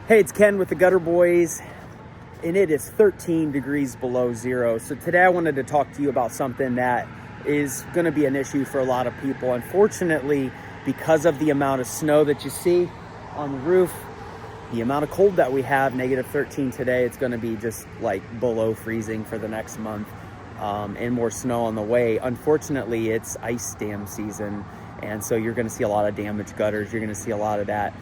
Hey, it's Ken with the Gutter Boys, and it is 13 degrees below zero. So today I wanted to talk to you about something that is going to be an issue for a lot of people. Unfortunately, because of the amount of snow that you see on the roof, the amount of cold that we have, negative 13 today, it's going to be just like below freezing for the next month, and more snow on the way. Unfortunately, it's ice dam season, and so you're going to see a lot of damaged gutters. You're going to see a lot of that.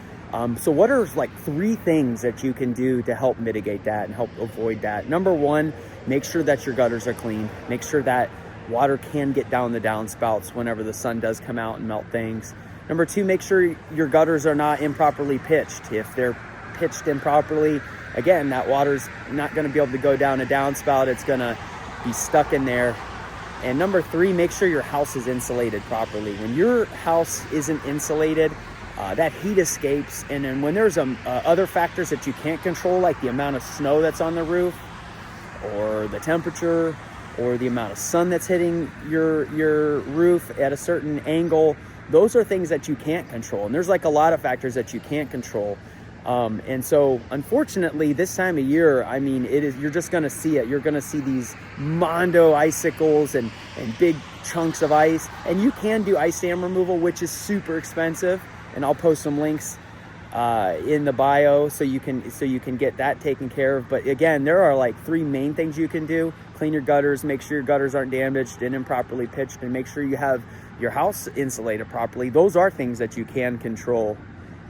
So what are like 3 things that you can do to help mitigate that and help avoid that? Number 1, make sure that your gutters are clean. Make sure that water can get down the downspouts whenever the sun does come out and melt things. Number 2, make sure your gutters are not improperly pitched. If they're pitched improperly, again, that water's not going to be able to go down a downspout. It's going to be stuck in there. And number 3, make sure your house is insulated properly. When your house isn't insulated, that heat escapes, and then when there's other factors that you can't control, like the amount of snow that's on the roof, or the temperature, or the amount of sun that's hitting your roof at a certain angle, those are things that you can't control. And there's like a lot of factors that you can't control. And so unfortunately, this time of year, I mean, you're just going to see it. You're going to see these mondo icicles and big chunks of ice, and you can do ice dam removal, which is super expensive. And I'll post some links in the bio so you can get that taken care of. But again, there are like 3 main things you can do. Clean your gutters, make sure your gutters aren't damaged and improperly pitched, and make sure you have your house insulated properly. Those are things that you can control.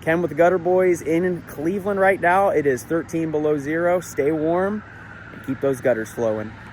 Ken with the Gutter Boys in Cleveland right now. It is 13 below zero. Stay warm and keep those gutters flowing.